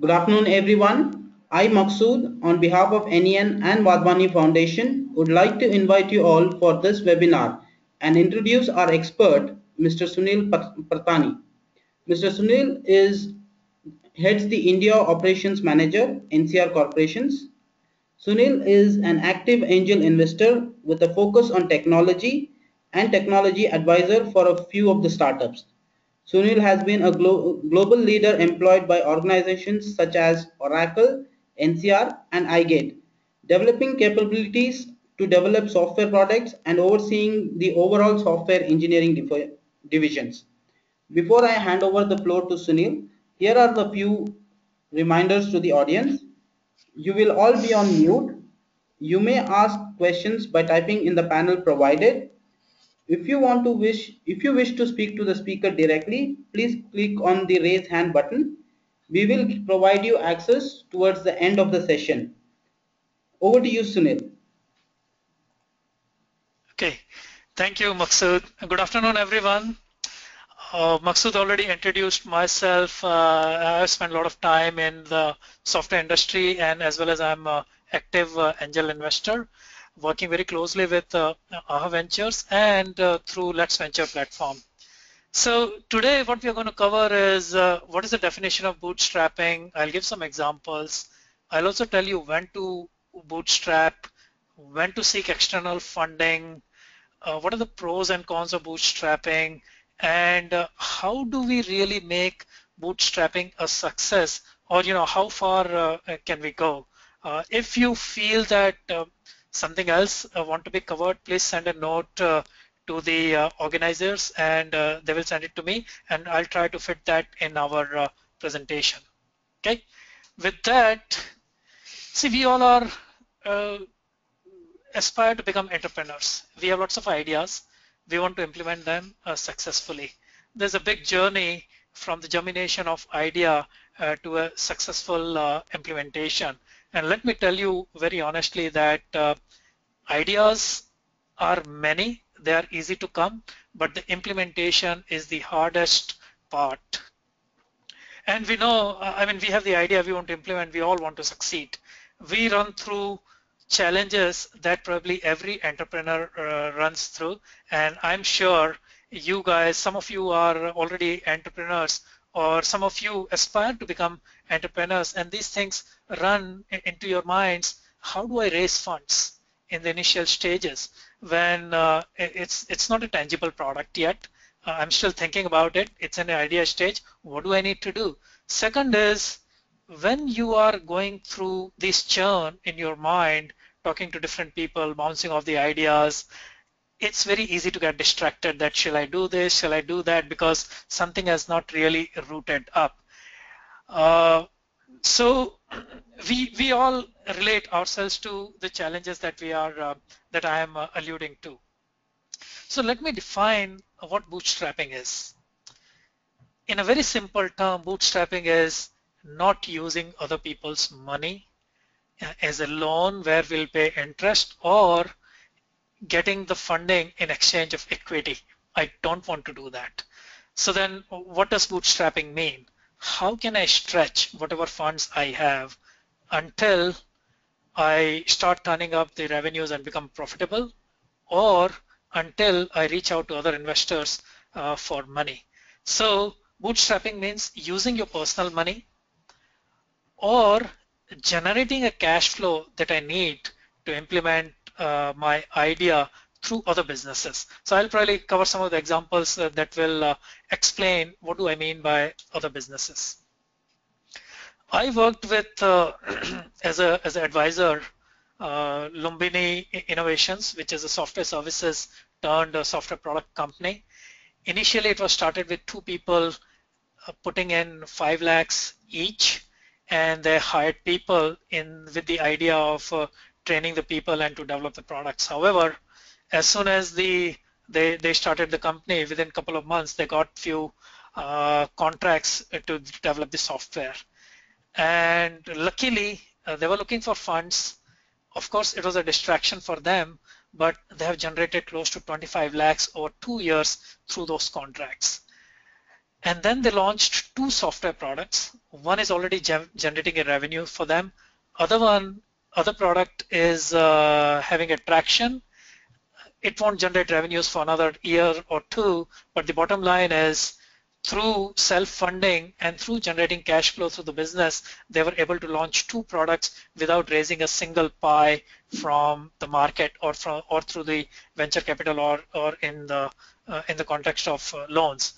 Good afternoon, everyone. I, Maqsood, on behalf of NEN and Wadhwani Foundation, would like to invite you all for this webinar and introduce our expert, Mr. Sunil Partani. Mr. Sunil heads the India Operations Manager, NCR Corporations. Sunil is an active angel investor with a focus on technology and technology advisor for a few of the startups. Sunil has been a global leader employed by organizations such as Oracle, NCR, and iGate, developing capabilities to develop software products and overseeing the overall software engineering divisions. Before I hand over the floor to Sunil, here are the few reminders to the audience. You will all be on mute. You may ask questions by typing in the panel provided. If you wish to speak to the speaker directly, please click on the raise hand button. We will provide you access towards the end of the session. Over to you, Sunil. Okay, thank you, Maqsood. Good afternoon, everyone. Maqsood already introduced myself. I've spent a lot of time in the software industry, and as well as I'm an active angel investor, working very closely with AHA Ventures and through Let's Venture platform. So today what we are going to cover is what is the definition of bootstrapping. I'll give some examples. I'll also tell you when to bootstrap, when to seek external funding, what are the pros and cons of bootstrapping, and how do we really make bootstrapping a success, or how far can we go. If you feel that something else want to be covered, please send a note to the organizers, and they will send it to me, and I'll try to fit that in our presentation. Okay, with that, see, we all are aspire to become entrepreneurs. We have lots of ideas. We want to implement them successfully. There's a big journey from the germination of idea to a successful implementation. And let me tell you very honestly that ideas are many, they are easy to come, but the implementation is the hardest part. And we know, I mean, we have the idea, we want to implement, we all want to succeed. We run through challenges that probably every entrepreneur runs through. And I'm sure you guys, some of you are already entrepreneurs, or some of you aspire to become entrepreneurs, and these things run into your minds. How do I raise funds in the initial stages when it's not a tangible product yet? I'm still thinking about it. It's an idea stage. What do I need to do? Second is, when you are going through this churn in your mind, talking to different people, bouncing off the ideas, it's very easy to get distracted that shall I do this, shall I do that, because something has not really rooted up. So we all relate ourselves to the challenges that we are that I am alluding to. So let me define what bootstrapping is. In a very simple term, bootstrapping is not using other people's money as a loan where we'll pay interest, or getting the funding in exchange of equity. I don't want to do that. So then what does bootstrapping mean? How can I stretch whatever funds I have until I start turning up the revenues and become profitable, or until I reach out to other investors for money? So bootstrapping means using your personal money or generating a cash flow that I need to implement my idea through other businesses. So I'll probably cover some of the examples that will explain what do I mean by other businesses. I worked with as an advisor Lumbini Innovations, which is a software services turned a software product company. Initially, it was started with two people putting in 5 lakhs each, and they hired people in with the idea of training the people and to develop the products. However, as soon as they started the company, within a couple of months, they got few contracts to develop the software. And luckily, they were looking for funds. Of course, it was a distraction for them, but they have generated close to 25 lakhs over 2 years through those contracts. And then they launched two software products. One is already generating a revenue for them. Other product is having a traction. It won't generate revenues for another year or two, but the bottom line is through self-funding and through generating cash flow through the business, they were able to launch two products without raising a single pie from the market or through the venture capital or in the context of loans.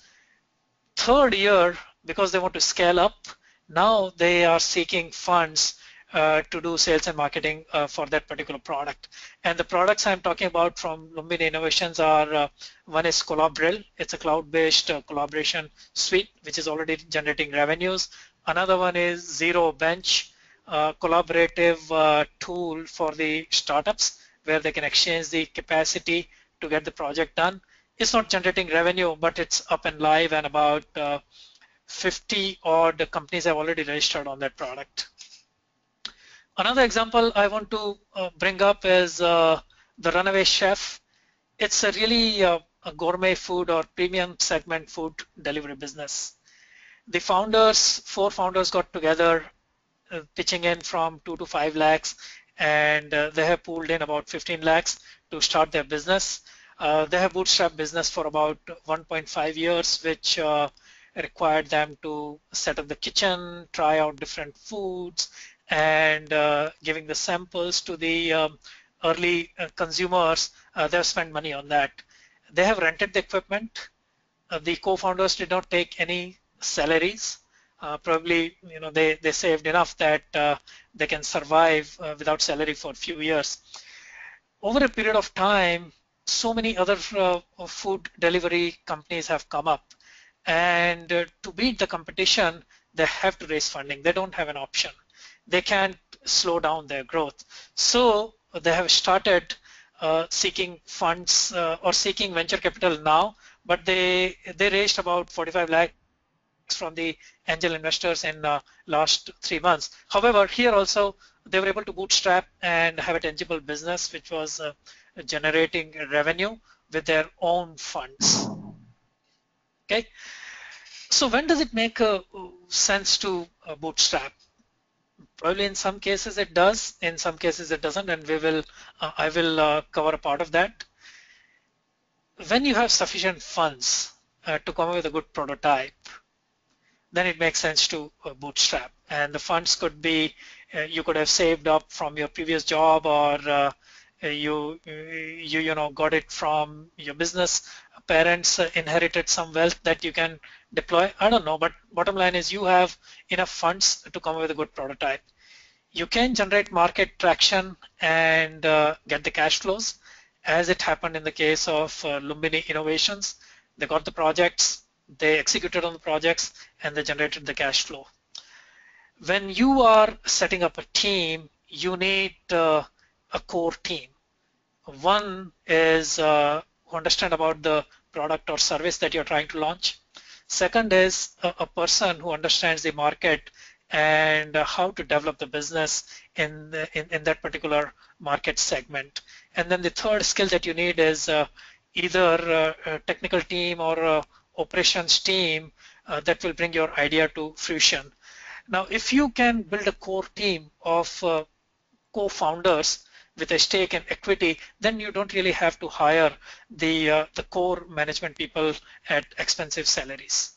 Third year, because they want to scale up, now they are seeking funds to do sales and marketing for that particular product. And the products I'm talking about from Lumbini Innovations are one is Collabril. It's a cloud-based collaboration suite which is already generating revenues. Another one is Zero Bench, collaborative tool for the startups where they can exchange the capacity to get the project done. It's not generating revenue, but it's up and live, and about 50 odd companies have already registered on that product. Another example I want to bring up is the Runaway Chef. It's a really a gourmet food or premium segment food delivery business. The four founders got together, pitching in from 2 to 5 lakhs, and they have pooled in about 15 lakhs to start their business. They have bootstrapped business for about 1.5 years, which required them to set up the kitchen, try out different foods, and giving the samples to the early consumers. They've spent money on that. They have rented the equipment. The co-founders did not take any salaries. Probably, they saved enough that they can survive without salary for a few years. Over a period of time, so many other food delivery companies have come up, and to beat the competition, they have to raise funding. They don't have an option. They can't slow down their growth. So they have started seeking funds or seeking venture capital now, but they raised about 45 lakhs from the angel investors in last 3 months. However, here also they were able to bootstrap and have a tangible business which was generating revenue with their own funds. Okay, so when does it make sense to bootstrap? Probably in some cases it does, in some cases it doesn't, and I will cover a part of that. When you have sufficient funds to come up with a good prototype, then it makes sense to bootstrap. And the funds could be you could have saved up from your previous job, or you got it from your business. Parents inherited some wealth that you can deploy. I don't know, but bottom line is you have enough funds to come up with a good prototype. You can generate market traction and get the cash flows, as it happened in the case of Lumbini Innovations. They got the projects, they executed on the projects, and they generated the cash flow. When you are setting up a team, you need a core team. One is who understand about the product or service that you're trying to launch. Second is a person who understands the market and how to develop the business in that particular market segment. And then the third skill that you need is either a technical team or a operations team that will bring your idea to fruition. Now, if you can build a core team of co-founders with a stake in equity, then you don't really have to hire the core management people at expensive salaries.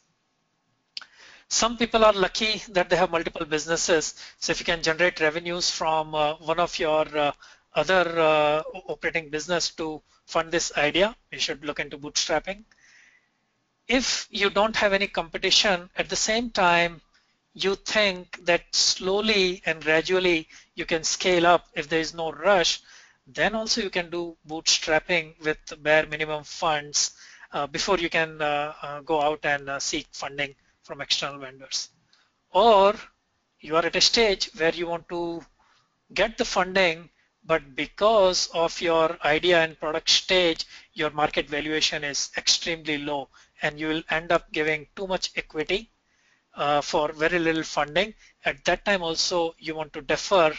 Some people are lucky that they have multiple businesses. So if you can generate revenues from one of your other operating business to fund this idea, you should look into bootstrapping. If you don't have any competition, at the same time, you think that slowly and gradually you can scale up if there is no rush, then also you can do bootstrapping with bare minimum funds before you can go out and seek funding from external vendors. Or you are at a stage where you want to get the funding, but because of your idea and product stage, your market valuation is extremely low, and you will end up giving too much equity for very little funding. At that time also, you want to defer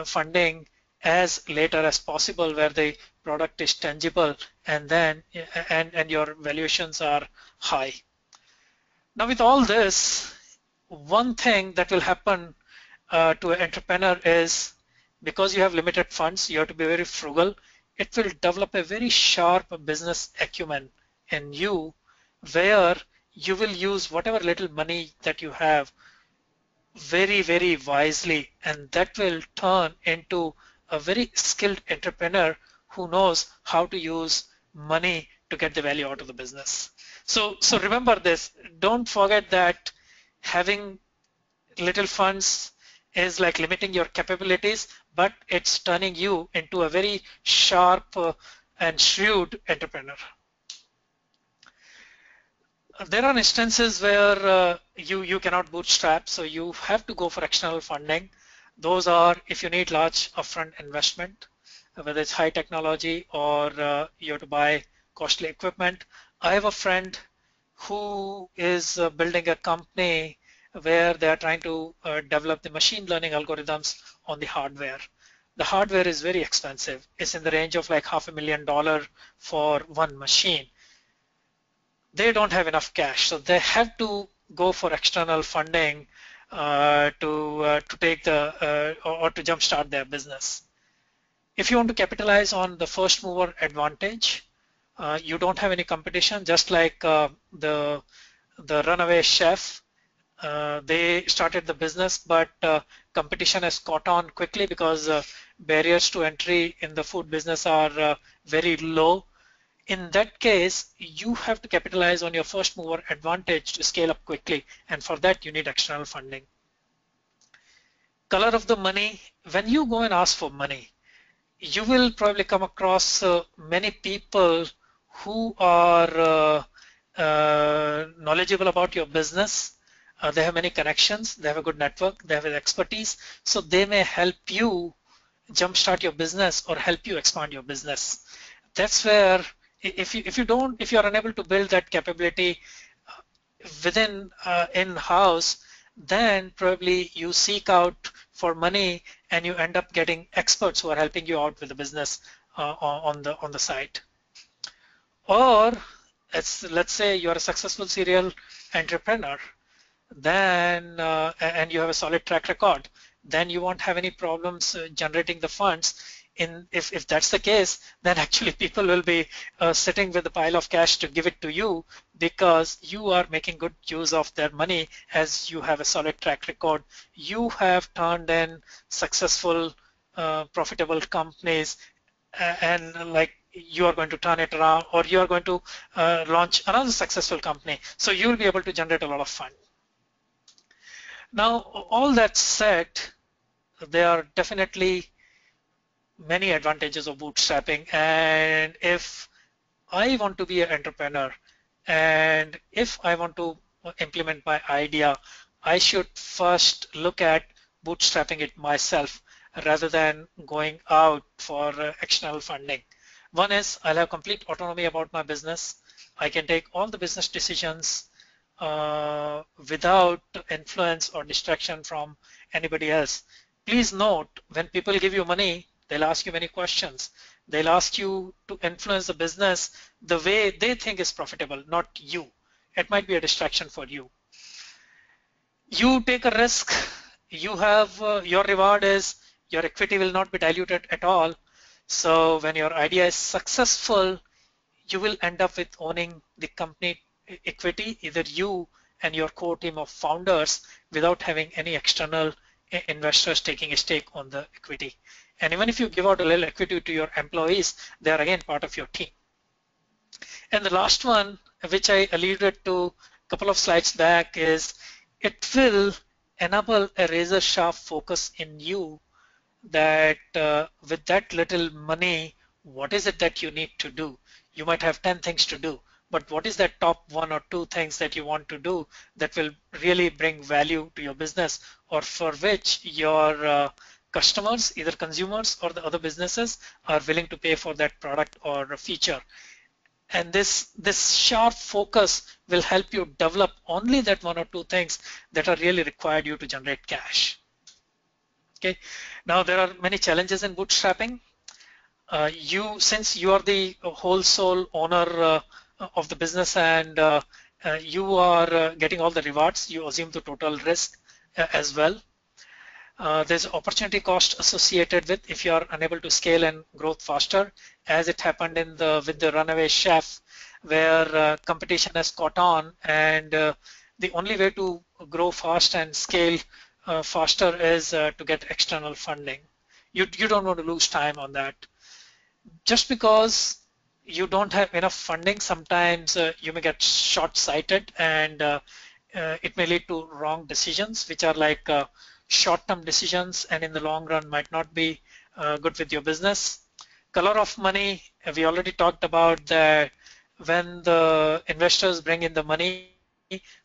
funding as later as possible, where the product is tangible and then and your valuations are high. Now, with all this, one thing that will happen to an entrepreneur is because you have limited funds, you have to be very frugal. It will develop a very sharp business acumen in you where you will use whatever little money that you have very, very wisely, and that will turn into a very skilled entrepreneur who knows how to use money to get the value out of the business. So remember this. Don't forget that having little funds is like limiting your capabilities, but it's turning you into a very sharp and shrewd entrepreneur. There are instances where you cannot bootstrap, so you have to go for external funding. Those are if you need large upfront investment, whether it's high technology or you have to buy costly equipment. I have a friend who is building a company where they are trying to develop the machine learning algorithms on the hardware. The hardware is very expensive. It's in the range of like $500,000 for one machine. They don't have enough cash, so they have to go for external funding to take the or to jumpstart their business. If you want to capitalize on the first mover advantage, you don't have any competition, just like the runaway chef. They started the business, but competition has caught on quickly because barriers to entry in the food business are very low. In that case, you have to capitalize on your first mover advantage to scale up quickly, and for that you need external funding. Color of the money, when you go and ask for money, you will probably come across many people who are knowledgeable about your business. They have many connections, they have a good network, they have an expertise, so they may help you jumpstart your business or help you expand your business. That's where if you are unable to build that capability within in-house, then probably you seek out for money and you end up getting experts who are helping you out with the business on the side. Or let's say you're a successful serial entrepreneur, then and you have a solid track record, then you won't have any problems generating the funds. If that's the case, then actually people will be sitting with a pile of cash to give it to you because you are making good use of their money as you have a solid track record. You have turned in successful, profitable companies, and like you are going to turn it around, or you are going to launch another successful company. So you will be able to generate a lot of fund. Now, all that said, there are definitely many advantages of bootstrapping. And if I want to be an entrepreneur and if I want to implement my idea, I should first look at bootstrapping it myself rather than going out for external funding. One is I'll have complete autonomy about my business. I can take all the business decisions without influence or distraction from anybody else. Please note, when people give you money, they'll ask you many questions. They'll ask you to influence the business the way they think is profitable, not you. It might be a distraction for you. You take a risk. You have your reward is your equity will not be diluted at all. So when your idea is successful, you will end up with owning the company equity, either you and your core team of founders, without having any external investors taking a stake on the equity. And even if you give out a little equity to your employees, they are again part of your team. And the last one, which I alluded to a couple of slides back, is it will enable a razor sharp focus in you that with that little money, what is it that you need to do? You might have 10 things to do, but what is that top one or two things that you want to do that will really bring value to your business, or for which your customers, either consumers or the other businesses, are willing to pay for that product or a feature. And this sharp focus will help you develop only that one or two things that are really required you to generate cash. Okay. Now there are many challenges in bootstrapping. Since you are the whole sole owner of the business, and You are getting all the rewards. You assume the total risk as well. There's opportunity cost associated with if you are unable to scale and growth faster, as it happened in the with the runaway chef, where competition has caught on, and the only way to grow fast and scale faster is to get external funding. You don't want to lose time on that. Just because you don't have enough funding, sometimes you may get short-sighted, and it may lead to wrong decisions, which are like short-term decisions, and in the long run might not be good with your business. Color of money, we already talked about that. When the investors bring in the money,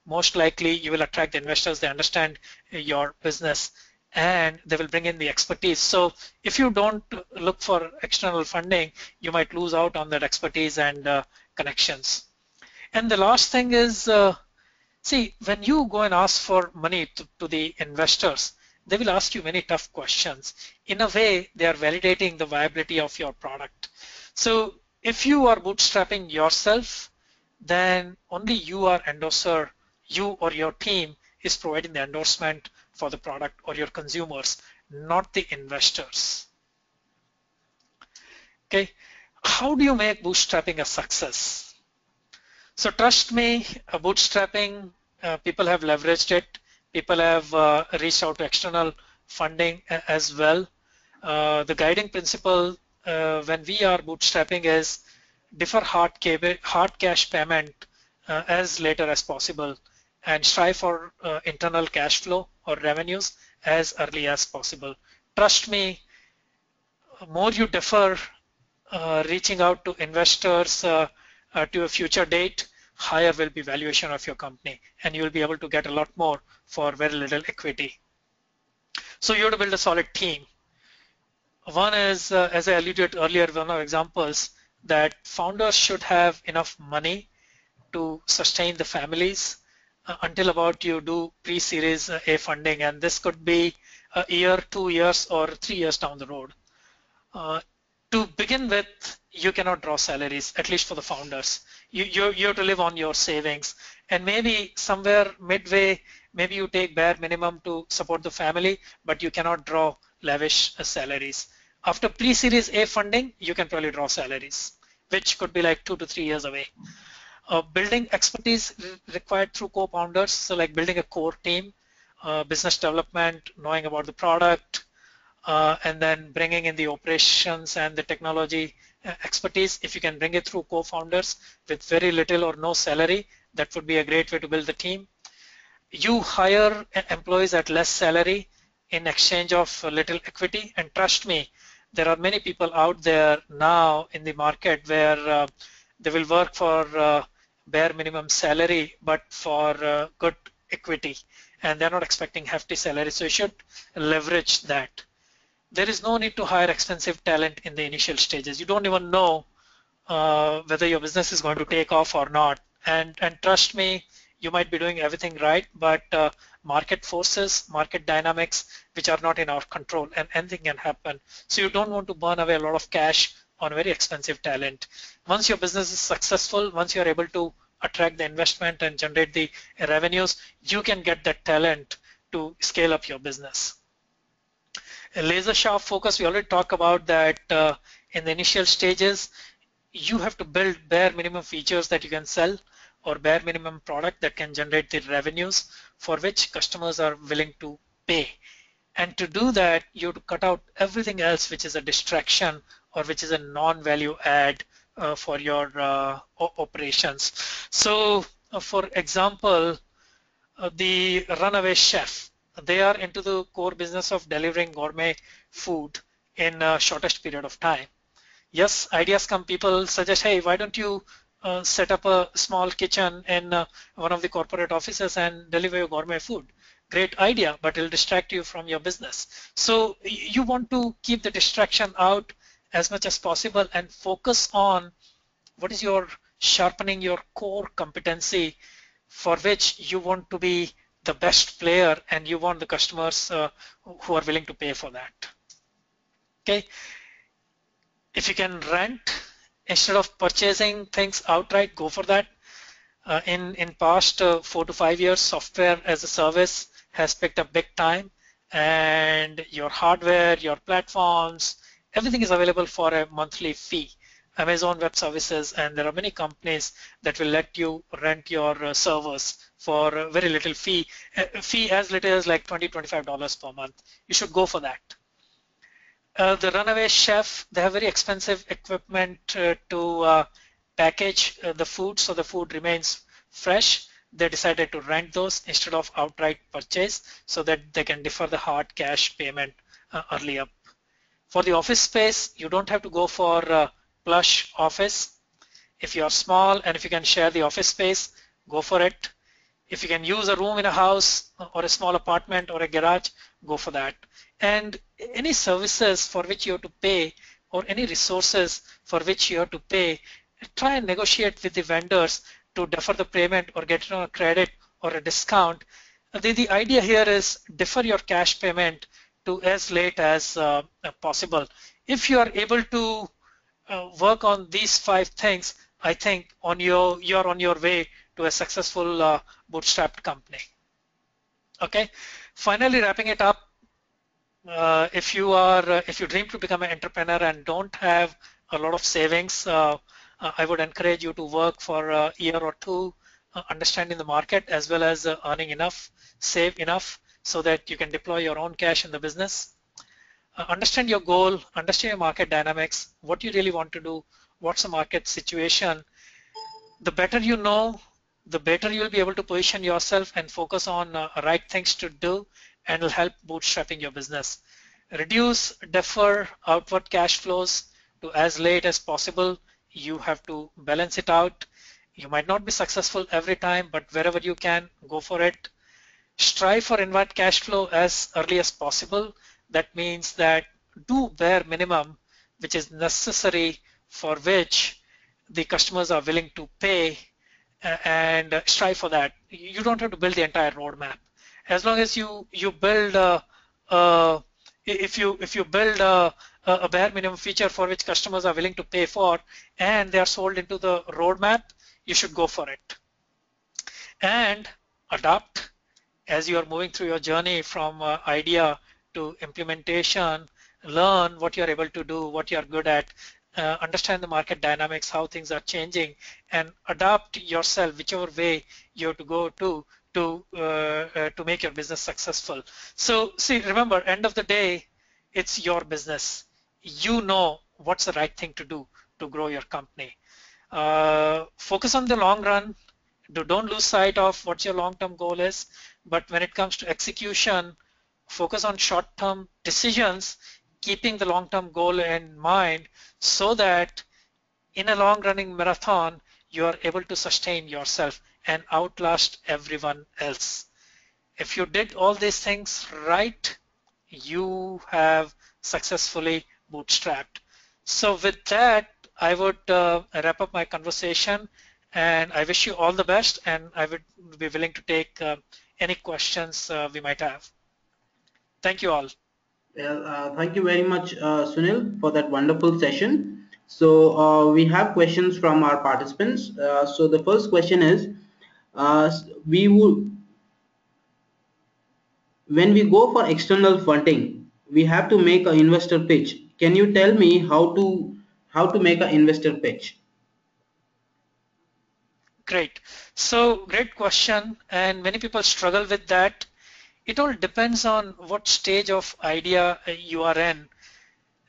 most likely you will attract the investors. They understand your business, and they will bring in the expertise. So if you don't look for external funding, you might lose out on that expertise and connections. And the last thing is, see, when you go and ask for money to the investors, they will ask you many tough questions. In a way, they are validating the viability of your product. So if you are bootstrapping yourself, then only you are endorser, you or your team is providing the endorsement for the product or your consumers, not the investors. Okay, how do you make bootstrapping a success? So trust me, bootstrapping, people have leveraged it. People have reached out to external funding as well. The guiding principle when we are bootstrapping is defer hard cash payment as later as possible, and strive for internal cash flow or revenues as early as possible. Trust me, more you defer reaching out to investors to a future date, higher will be valuation of your company, and you will be able to get a lot more for very little equity. So you have to build a solid team. One is, as I alluded earlier, one of examples that founders should have enough money to sustain the families until about you do pre-series A funding, and this could be a year, 2 years, or 3 years down the road. Uh, to begin with, you cannot draw salaries, at least for the founders. You have to live on your savings, and maybe somewhere midway, maybe you take bare minimum to support the family, but you cannot draw lavish salaries. After pre-series A funding, you can probably draw salaries, which could be like 2 to 3 years away. Building expertise required through co-founders, so like building a core team, business development, knowing about the product, and then bringing in the operations and the technology expertise. If you can bring it through co-founders with very little or no salary, that would be a great way to build the team. You hire employees at less salary in exchange of little equity, and trust me, there are many people out there now in the market where they will work for bare minimum salary but for good equity, and they're not expecting hefty salary, so you should leverage that. There is no need to hire expensive talent in the initial stages. You don't even know whether your business is going to take off or not. And trust me, you might be doing everything right, but market forces, market dynamics, which are not in our control, and anything can happen. So you don't want to burn away a lot of cash on very expensive talent. Once your business is successful, once you're able to attract the investment and generate the revenues, you can get that talent to scale up your business. A laser sharp focus, we already talked about that in the initial stages. You have to build bare minimum features that you can sell, or bare minimum product that can generate the revenues for which customers are willing to pay. And to do that, you have to cut out everything else which is a distraction or which is a non-value add for your operations. So for example, the runaway chef, they are into the core business of delivering gourmet food in a shortest period of time. Yes, ideas come, people suggest, hey, why don't you set up a small kitchen in one of the corporate offices and deliver your gourmet food. Great idea, but it'll distract you from your business. So you want to keep the distraction out as much as possible and focus on what is your sharpening your core competency, for which you want to be the best player and you want the customers who are willing to pay for that. Okay, if you can rent instead of purchasing things outright, go for that. In past 4 to 5 years, software as a service has picked up big time, and your hardware, your platforms, everything is available for a monthly fee. Amazon Web Services, and there are many companies that will let you rent your servers for a very little fee, fee as little as like $20-25 per month. You should go for that. The runaway chef, they have very expensive equipment to package the food so the food remains fresh. They decided to rent those instead of outright purchase so that they can defer the hard cash payment earlier. For the office space, you don't have to go for plush office. If you are small and if you can share the office space, go for it. If you can use a room in a house or a small apartment or a garage, go for that. And any services for which you have to pay or any resources for which you have to pay, try and negotiate with the vendors to defer the payment or get a credit or a discount. The idea here is defer your cash payment to as late as possible. If you are able to work on these 5 things, I think you're on your way to a successful bootstrapped company. Okay. Finally, wrapping it up, if you dream to become an entrepreneur and don't have a lot of savings, I would encourage you to work for a year or two, understanding the market as well as earning enough, save enough so that you can deploy your own cash in the business. Understand your goal, understand your market dynamics, what you really want to do, what's the market situation. The better you know, the better you'll be able to position yourself and focus on right things to do, and will help bootstrapping your business. Reduce, defer outward cash flows to as late as possible. You have to balance it out. You might not be successful every time, but wherever you can, go for it. Strive for inward cash flow as early as possible. That means that do bare minimum, which is necessary, for which the customers are willing to pay, and strive for that. You don't have to build the entire roadmap. As long as you build if you build a bare minimum feature for which customers are willing to pay for, and they are sold into the roadmap, you should go for it. And adapt as you are moving through your journey from idea to implementation. Learn what you're able to do, what you're good at, understand the market dynamics, how things are changing, and adapt yourself whichever way you have to go to make your business successful. So see, remember, end of the day, it's your business. You know what's the right thing to do to grow your company. Focus on the long run. Don't lose sight of what your long-term goal is. But when it comes to execution, focus on short-term decisions, keeping the long-term goal in mind so that in a long-running marathon, you are able to sustain yourself and outlast everyone else. If you did all these things right, you have successfully bootstrapped. So with that, I would wrap up my conversation, and I wish you all the best, and I would be willing to take any questions we might have. Thank you all. Well, thank you very much, Sunil, for that wonderful session. So we have questions from our participants. So the first question is, we would when we go for external funding, we have to make an investor pitch. Can you tell me how to make an investor pitch? Great. So great question, and many people struggle with that. It all depends on what stage of idea you are in.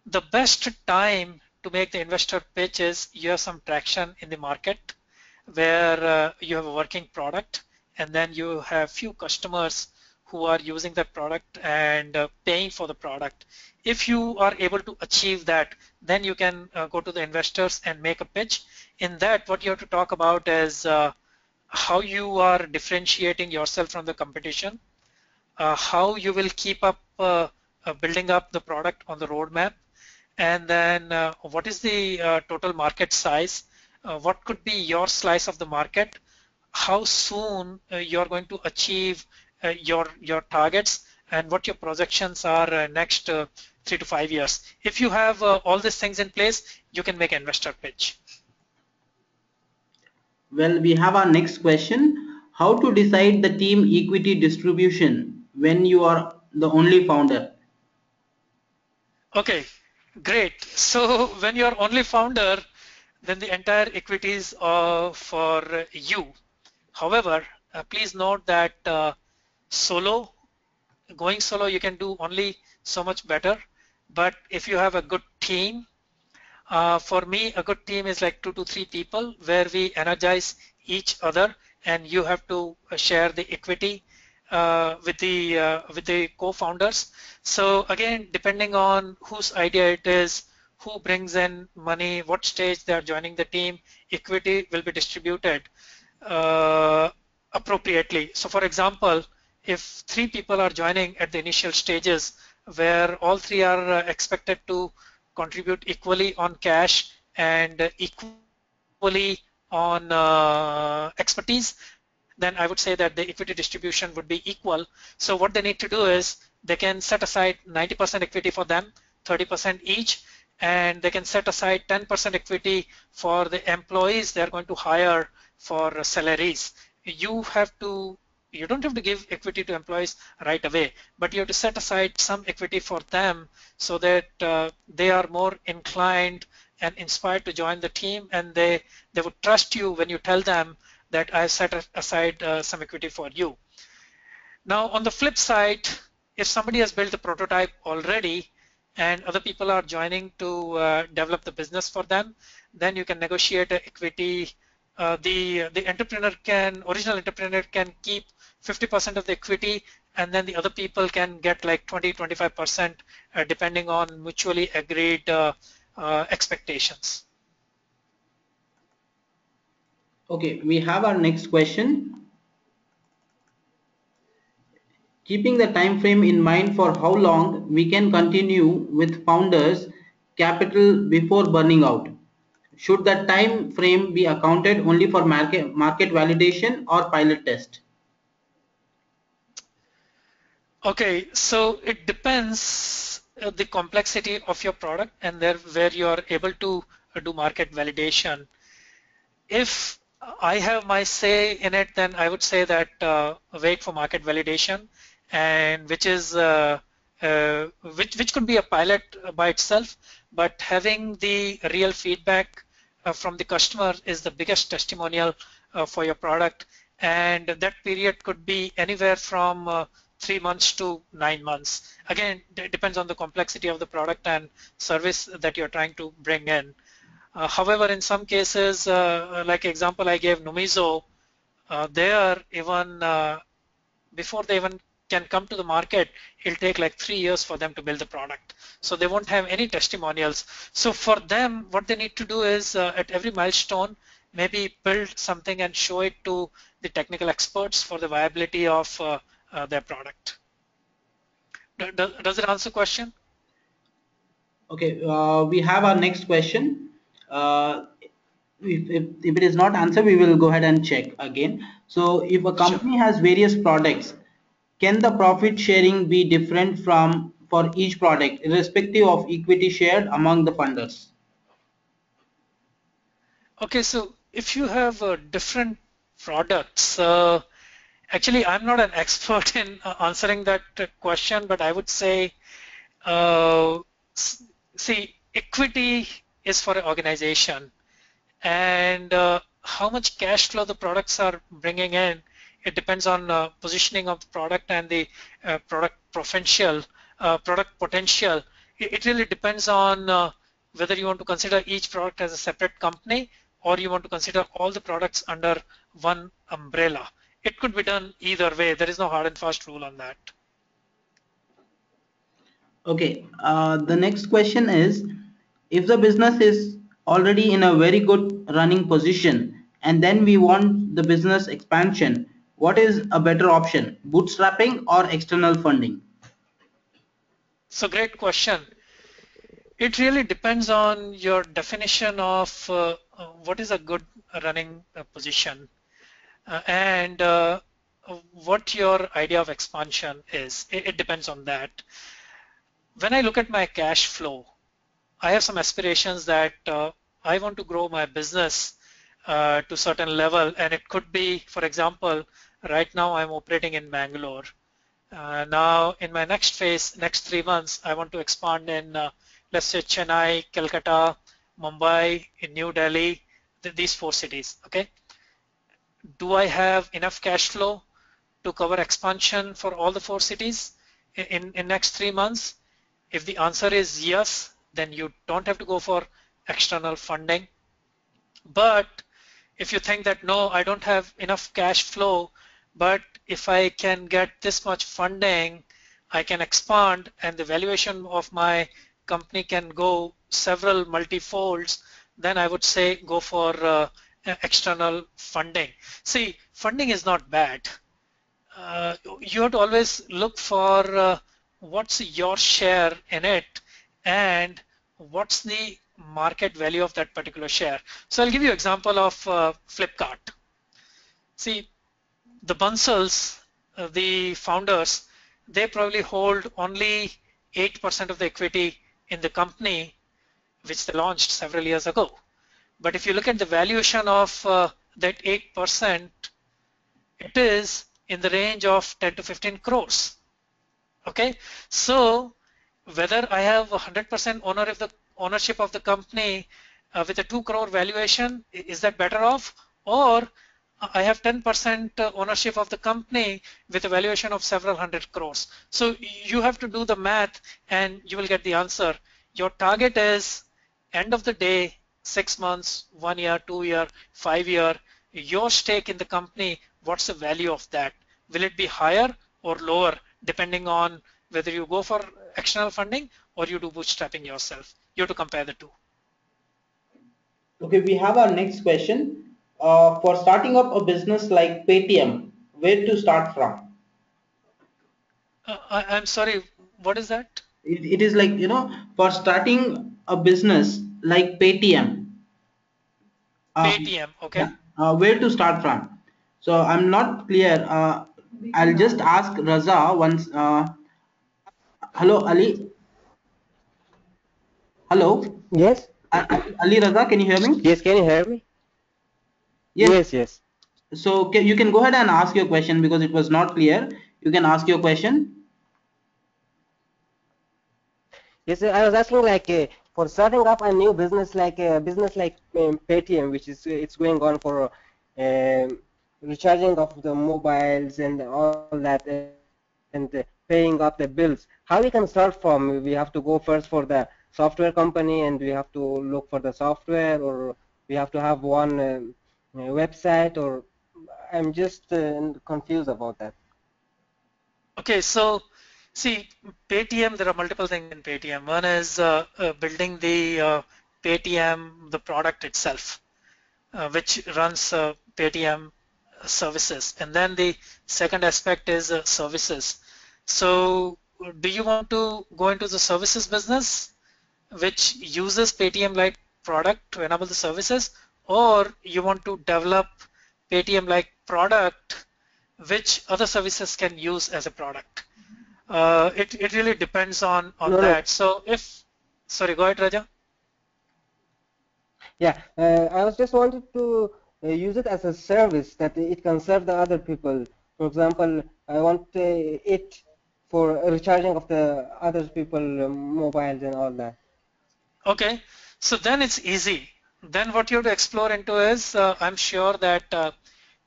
The best time to make the investor pitch is you have some traction in the market where you have a working product, and then you have few customers who are using that product and paying for the product. If you are able to achieve that, then you can go to the investors and make a pitch. In that, what you have to talk about is how you are differentiating yourself from the competition, how you will keep up building up the product on the roadmap, and then what is the total market size, what could be your slice of the market, how soon you're going to achieve your targets, and what your projections are next 3 to 5 years. If you have all these things in place, you can make an investor pitch. Well, we have our next question. How to decide the team equity distribution when you are the only founder? Okay, great. So when you're only founder, then the entire equities are for you. However, please note that solo, going solo, you can do only so much better. But if you have a good team, for me, a good team is like 2 to 3 people where we energize each other, and you have to share the equity with the co-founders. So again, depending on whose idea it is, who brings in money, what stage they are joining the team, equity will be distributed uh, appropriately. So for example, if 3 people are joining at the initial stages where all 3 are expected to contribute equally on cash and equally on expertise, then I would say that the equity distribution would be equal. So what they need to do is they can set aside 90% equity for them, 30% each, and they can set aside 10% equity for the employees they're going to hire for salaries. You have to you don't have to give equity to employees right away, but you have to set aside some equity for them so that they are more inclined and inspired to join the team, and they would trust you when you tell them that I set aside some equity for you. Now, on the flip side, if somebody has built a prototype already and other people are joining to develop the business for them, then you can negotiate a equity. The original entrepreneur can keep 50% of the equity, and then the other people can get like 20-25% depending on mutually agreed expectations. Okay, we have our next question. Keeping the time frame in mind, for how long we can continue with founders capital before burning out? Should that time frame be accounted only for market validation or pilot test? Okay, so it depends the complexity of your product and there where you are able to do market validation. If I have my say in it, then I would say that wait for market validation, and which could be a pilot by itself, but having the real feedback from the customer is the biggest testimonial for your product, and that period could be anywhere from 3 months to 9 months. Again, it depends on the complexity of the product and service that you're trying to bring in. However, in some cases, like example I gave Numizo, they are even before they even can come to the market, it'll take like 3 years for them to build the product. So they won't have any testimonials. So for them, what they need to do is at every milestone, maybe build something and show it to the technical experts for the viability of their product. Does it answer the question? Okay, we have our next question. If it is not answered, we will go ahead and check again. So, if a Sure. company has various products, can the profit sharing be different from for each product, irrespective of equity shared among the funders? Okay, so if you have different products, actually, I'm not an expert in answering that question, but I would say, uh, see, equity is for an organization, and how much cash flow the products are bringing in, it depends on positioning of the product and the product potential. It really depends on whether you want to consider each product as a separate company or you want to consider all the products under one umbrella. It could be done either way. There is no hard and fast rule on that. Okay, the next question is, if the business is already in a very good running position and then we want the business expansion, what is a better option, bootstrapping or external funding? So great question. It really depends on your definition of what is a good running position and what your idea of expansion is. It depends on that. When I look at my cash flow, I have some aspirations that I want to grow my business to certain level, and it could be, for example, right now I'm operating in Bangalore. Now in my next phase, next 3 months, I want to expand in, let's say, Chennai, Calcutta, Mumbai, in New Delhi, these four cities. Okay, do I have enough cash flow to cover expansion for all the four cities in next 3 months? If the answer is yes, then you don't have to go for external funding. But if you think that no, I don't have enough cash flow, but if I can get this much funding, I can expand and the valuation of my company can go several multifolds, then I would say go for external funding. See, funding is not bad. You have to always look for what's your share in it and what's the market value of that particular share. So I'll give you an example of Flipkart. See, the Bansals, the founders, they probably hold only 8% of the equity in the company, which they launched several years ago. But if you look at the valuation of that 8%, it is in the range of 10 to 15 crores. Okay, so whether I have 100% ownership of the company with a 2 crore valuation, is that better off? Or I have 10% ownership of the company with a valuation of several hundred crores. So you have to do the math and you will get the answer. Your target is end of the day, 6 months, 1 year, 2 year, 5 year, your stake in the company, what's the value of that? Will it be higher or lower depending on whether you go for external funding or you do bootstrapping yourself? You have to compare the two. Okay, we have our next question. For starting up a business like Paytm, where to start from? I'm sorry, what is that? It is like, for starting a business like Paytm, Paytm, yeah, okay? where to start from? So I'm not clear. I'll just ask Raza once. Hello, Ali. Hello, Yes, Ali Raza, can you hear me? yes, can you hear me? Yes. Yes, yes. So you can go ahead and ask your question because it was not clear. You can ask your question. Yes, I was asking like for starting up a new business like a business like Paytm, which is it's going on for recharging of the mobiles and all that and paying up the bills. How we can start from? We have to go first for the software company and we have to look for the software, or we have to have one website, or I'm just confused about that. Okay, so see, Paytm, there are multiple things in Paytm. One is building the Paytm, the product itself, which runs Paytm services. And then the second aspect is services. So do you want to go into the services business, which uses Paytm-like product to enable the services, or you want to develop Paytm-like product which other services can use as a product? It really depends on No, no. that. So if, sorry, go ahead, Raja. Yeah, I was just wanted to use it as a service that it can serve the other people. For example, I want it for recharging of the other people mobiles and all that. Okay, so then it's easy. Then what you have to explore into is, I'm sure that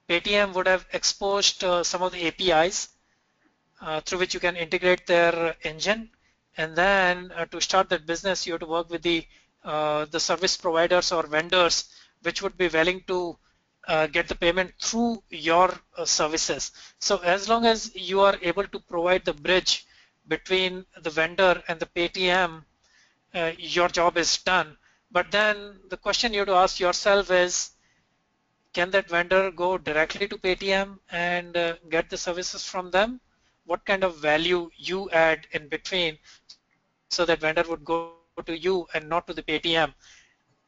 Paytm would have exposed some of the APIs through which you can integrate their engine. And then to start that business, you have to work with the service providers or vendors which would be willing to get the payment through your services. So as long as you are able to provide the bridge between the vendor and the Paytm, your job is done. But then the question you have to ask yourself is, can that vendor go directly to Paytm and get the services from them? What kind of value you add in between so that vendor would go to you and not to the Paytm?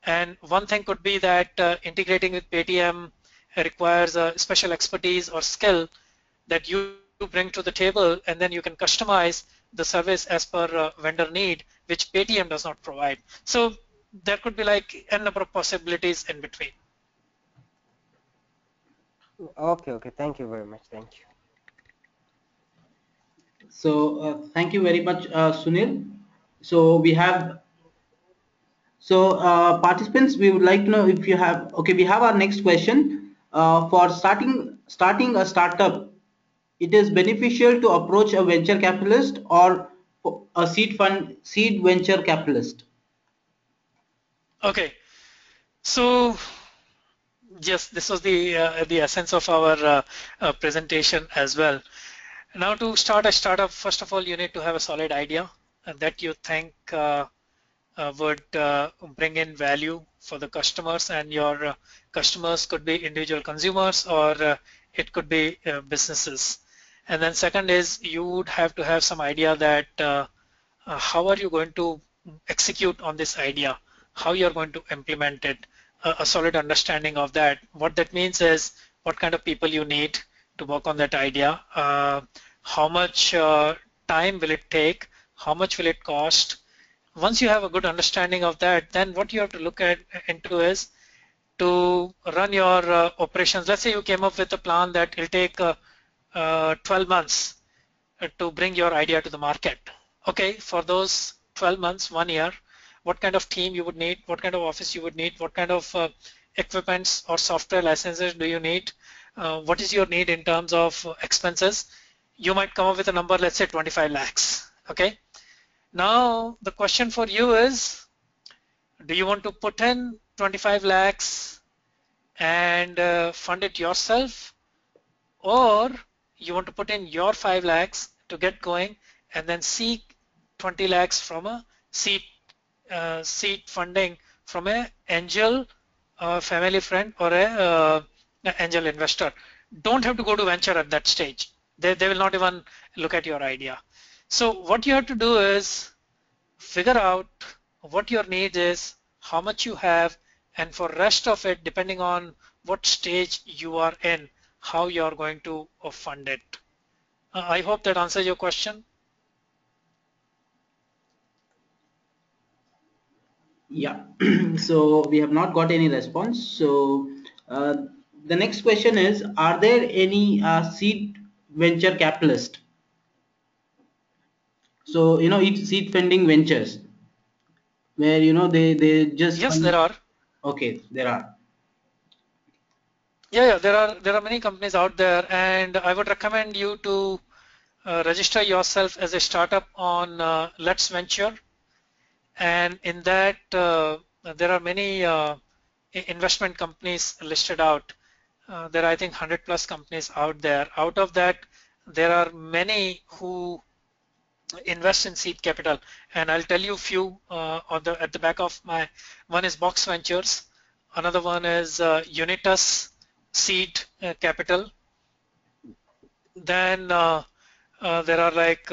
And one thing could be that integrating with Paytm requires special expertise or skill that you bring to the table, and then you can customize the service as per vendor need, which Paytm does not provide. So there could be like n number of possibilities in between. Okay, okay. Thank you very much. Thank you. So thank you very much, Sunil. So we have participants, we would like to know if you have. Okay, we have our next question. For starting a startup, it is beneficial to approach a venture capitalist or a seed venture capitalist. Okay, so yes, this was the essence of our presentation as well. Now, to start a startup, first of all, you need to have a solid idea that you think would bring in value for the customers, and your customers could be individual consumers, or it could be businesses. And then second is, you would have to have some idea that how are you going to execute on this idea, how you're going to implement it, a solid understanding of that. What that means is what kind of people you need to work on that idea, how much time will it take, how much will it cost. Once you have a good understanding of that, then what you have to look at into is to run your operations. Let's say you came up with a plan that will take 12 months to bring your idea to the market. Okay, for those 12 months, 1 year, what kind of team you would need, what kind of office you would need, what kind of equipments or software licenses do you need, what is your need in terms of expenses. You might come up with a number, let's say 25 lakhs. Okay, now the question for you is, do you want to put in 25 lakhs and fund it yourself, or you want to put in your 5 lakhs to get going and then seek 20 lakhs from a seed seed funding from a angel, family friend, or a angel investor. Don't have to go to venture at that stage. They will not even look at your idea. So what you have to do is figure out what your need is, how much you have, and for rest of it, depending on what stage you are in, how you're going to fund it. I hope that answers your question. Yeah. So we have not got any response. So uh, the next question is: are there any seed venture capitalist? So each seed funding ventures where they just Yes, there fund. are. Okay, there are. Yeah, there are many companies out there, and I would recommend you to register yourself as a startup on Let's Venture. And in that, there are many investment companies listed out. There are, I think, 100 plus companies out there. Out of that, there are many who invest in seed capital, and I'll tell you a few on the at the back of my. One is Box Ventures, another one is Unitas Seed Capital. Then there are like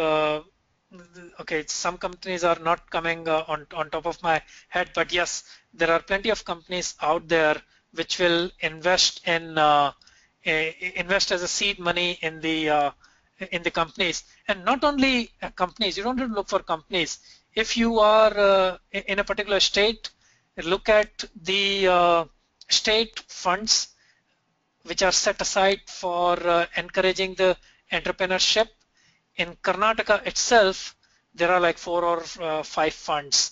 okay, some companies are not coming on top of my head, but yes, there are plenty of companies out there which will invest in invest as a seed money in the companies. And not only companies, you don't have to look for companies. If you are in a particular state, look at the state funds which are set aside for encouraging the entrepreneurship. In Karnataka itself, there are like 4 or 5 funds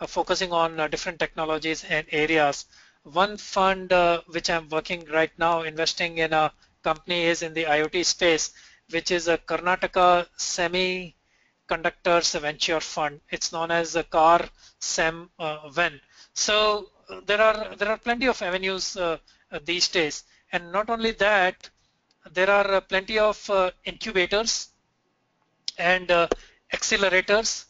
focusing on different technologies and areas. One fund which I'm working right now, investing in a company, is in the IoT space, which is a Karnataka Semiconductors Venture Fund. It's known as a Car Sem Ven. So there are plenty of avenues these days, and not only that, there are plenty of incubators and accelerators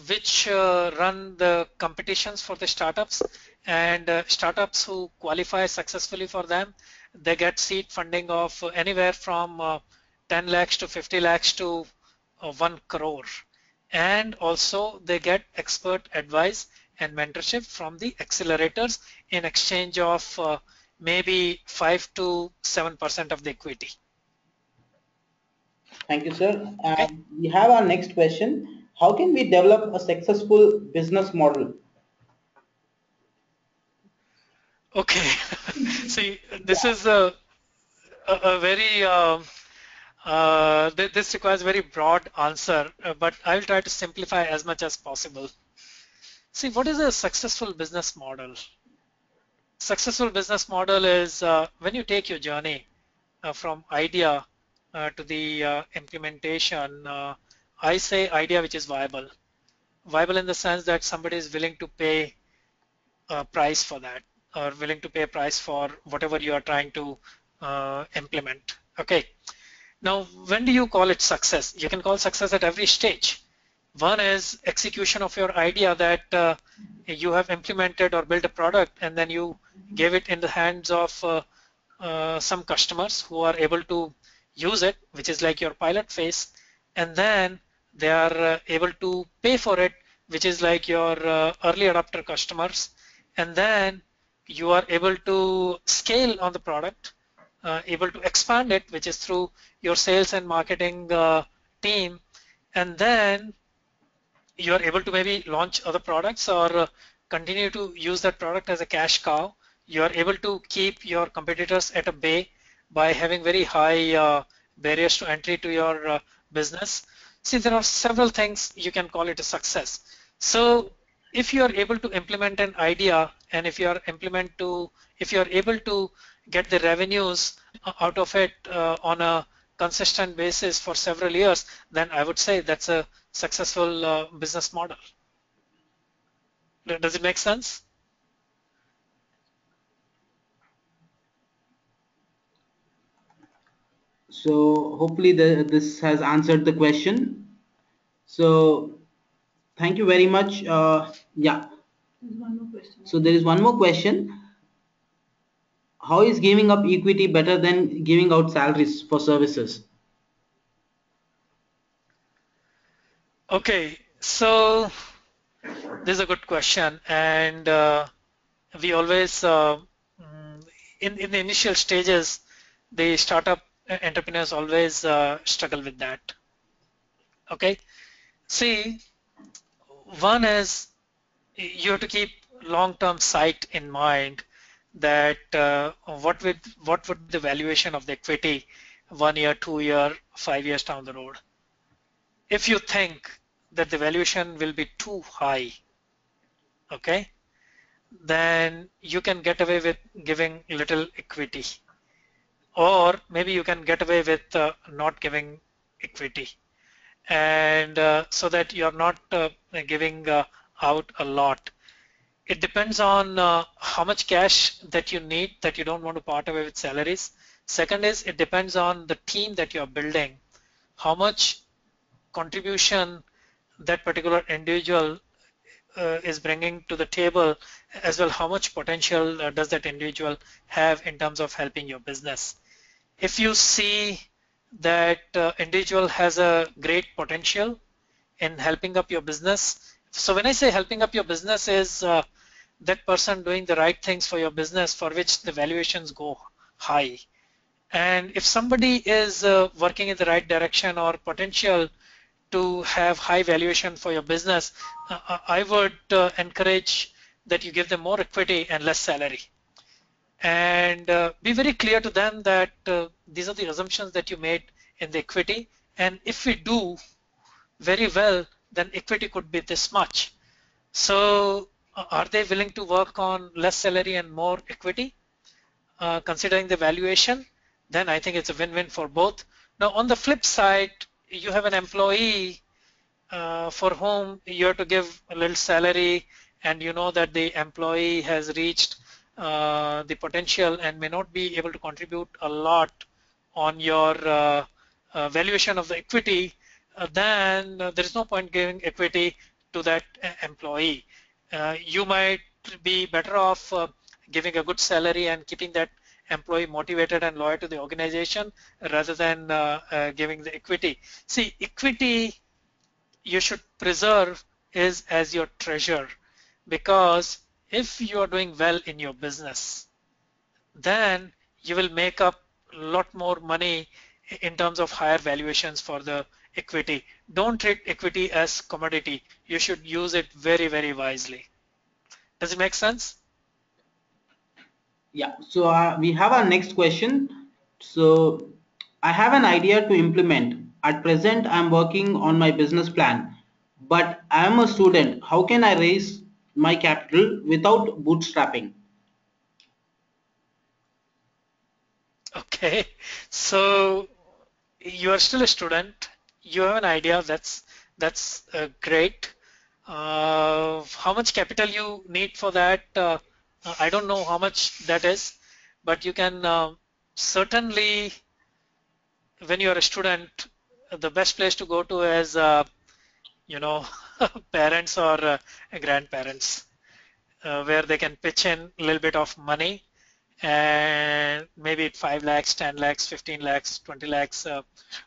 which run the competitions for the startups, and startups who qualify successfully for them, they get seed funding of anywhere from 10 lakhs to 50 lakhs to 1 crore. And also they get expert advice and mentorship from the accelerators in exchange of maybe 5 to 7% of the equity. Thank you, sir. Okay. We have our next question. How can we develop a successful business model? Okay. See, this Yeah. is a very this requires a very broad answer, but I will try to simplify as much as possible. See, what is a successful business model? Successful business model is when you take your journey from idea to the implementation. I say idea which is viable. Viable in the sense that somebody is willing to pay a price for that, or willing to pay a price for whatever you are trying to implement. Okay. Now, when do you call it success? You can call success at every stage. One is execution of your idea that you have implemented or built a product, and then you gave it in the hands of some customers who are able to use it, which is like your pilot phase, and then they are able to pay for it, which is like your early adopter customers, and then you are able to scale on the product, able to expand it, which is through your sales and marketing team, and then you are able to maybe launch other products or continue to use that product as a cash cow. You are able to keep your competitors at a bay by having very high barriers to entry to your business. See, there are several things you can call it a success. So if you are able to implement an idea, and if you are able to get the revenues out of it on a consistent basis for several years, then I would say that's a successful business model. Does it make sense? So hopefully this has answered the question. So thank you very much. Yeah. So there is one more question. How is giving up equity better than giving out salaries for services? Okay, so this is a good question, and we always in the initial stages, the startup entrepreneurs always struggle with that. Okay, see, one is you have to keep long-term sight in mind that what would the valuation of the equity 1 year, 2 year, 5 years down the road. If you think that the valuation will be too high, okay, then you can get away with giving little equity, or maybe you can get away with not giving equity, and so that you're not giving out a lot. It depends on how much cash that you need, that you don't want to part away with salaries. Second is it depends on the team that you're building, how much contribution that particular individual is bringing to the table, as well how much potential does that individual have in terms of helping your business. If you see that individual has a great potential in helping up your business, so when I say helping up your business is that person doing the right things for your business for which the valuations go high. And if somebody is working in the right direction or potential to have high valuation for your business, I would encourage that you give them more equity and less salary. And be very clear to them that these are the assumptions that you made in the equity. And if we do very well, then equity could be this much. So are they willing to work on less salary and more equity, considering the valuation? Then I think it's a win-win for both. Now, on the flip side, you have an employee for whom you have to give a little salary, and you know that the employee has reached the potential and may not be able to contribute a lot on your valuation of the equity, then there is no point giving equity to that employee. You might be better off giving a good salary and keeping that employee motivated and loyal to the organization rather than giving the equity. See, equity you should preserve is as your treasure, because if you are doing well in your business, then you will make up a lot more money in terms of higher valuations for the equity. Don't treat equity as commodity. You should use it very, very wisely. Does it make sense? Yeah. So we have our next question. So I have an idea to implement. At present, I'm working on my business plan, but I am a student. How can I raise my capital without bootstrapping? Okay, so you are still a student. You have an idea. That's great. How much capital you need for that? I don't know how much that is, but you can certainly, when you are a student, the best place to go to is you know parents or grandparents, where they can pitch in a little bit of money, and maybe 5 lakhs, 10 lakhs, 15 lakhs, 20 lakhs,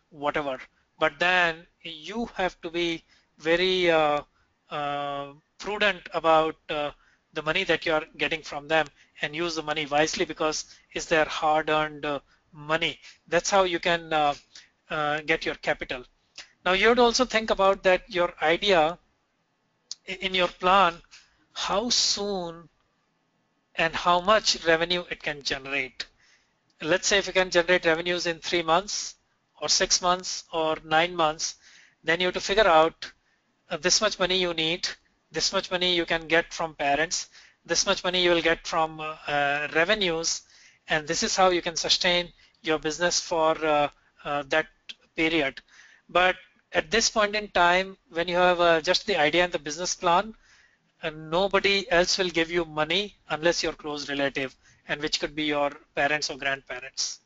whatever. But then you have to be very prudent about the money that you are getting from them, and use the money wisely, because it's their hard-earned money. That's how you can get your capital. Now you have to also think about that your idea in your plan, how soon and how much revenue it can generate. Let's say if you can generate revenues in 3 months or 6 months or 9 months, then you have to figure out this much money you need, this much money you can get from parents, this much money you will get from revenues, and this is how you can sustain your business for that period. But at this point in time, when you have just the idea and the business plan, and nobody else will give you money unless your close relative, and which could be your parents or grandparents.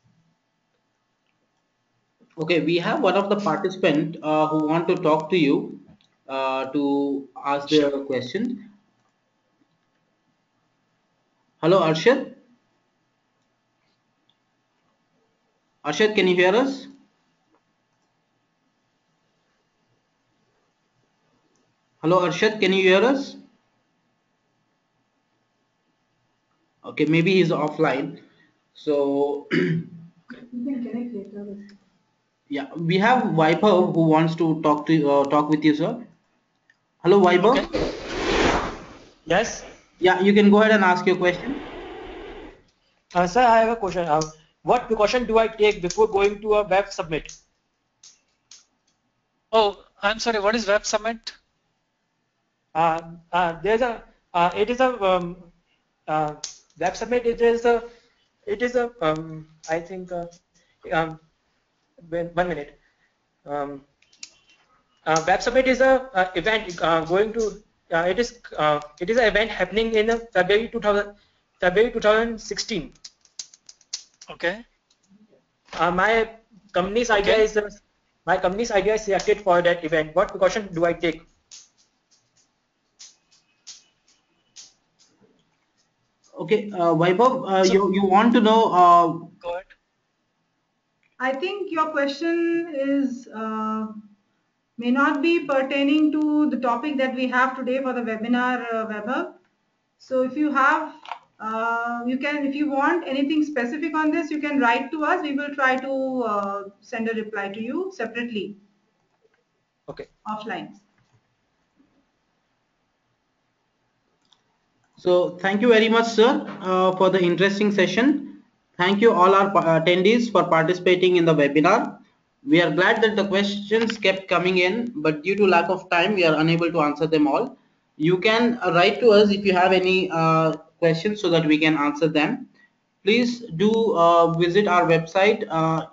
Okay, we have one of the participant who want to talk to you to ask their Sure. question. Hello, Arshad. Arshad, can you hear us? Hello, Arshad, can you hear us? Okay, maybe he's offline. So Okay. yeah, we have Vaibhav who wants to talk with you, sir. Hello, Okay. Vaibhav. Yes, Yeah, you can go ahead and ask your question. sir, I have a question. What precaution do I take before going to a web submit? Oh, I'm sorry. What is Web Summit? There's a, it is a uh, web submit. I think, um, 1 minute. Um, web summit is a event going to. It is an event happening in February 2016. Okay. My company's idea Okay. is my company's idea is selected for that event. What precaution do I take? Okay, Vaibhav, So you want to know go ahead. I think your question is may not be pertaining to the topic that we have today for the webinar, Weber. So if you have, you can, if you want anything specific on this, you can write to us. We will try to send a reply to you separately, Okay. offline. So thank you very much, sir, for the interesting session. Thank you all our attendees for participating in the webinar. We are glad that the questions kept coming in, but due to lack of time, we are unable to answer them all. You can write to us if you have any questions so that we can answer them. Please do visit our website,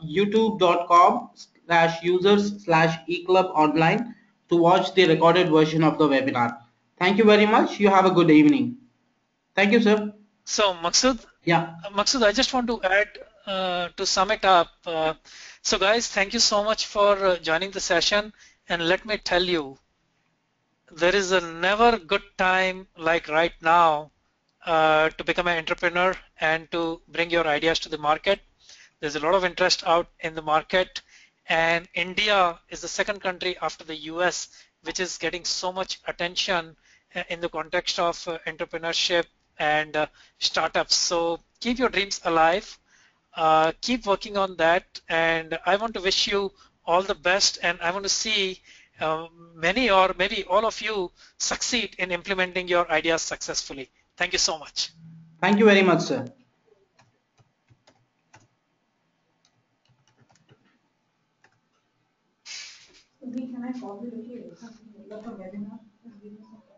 youtube.com/users/eclub online to watch the recorded version of the webinar. Thank you very much. You have a good evening. Thank you, sir. So Yeah. Maksud, I just want to add to sum it up. So guys, thank you so much for joining the session. And let me tell you, there is a never good time like right now to become an entrepreneur and to bring your ideas to the market. There's a lot of interest out in the market, and India is the second country after the US which is getting so much attention in the context of entrepreneurship and startups. So keep your dreams alive, keep working on that, and I want to wish you all the best, and I want to see many or maybe all of you succeed in implementing your ideas successfully. Thank you so much. Thank you very much, sir. can I call you? Okay, मतलब का webinar. Just give me a second.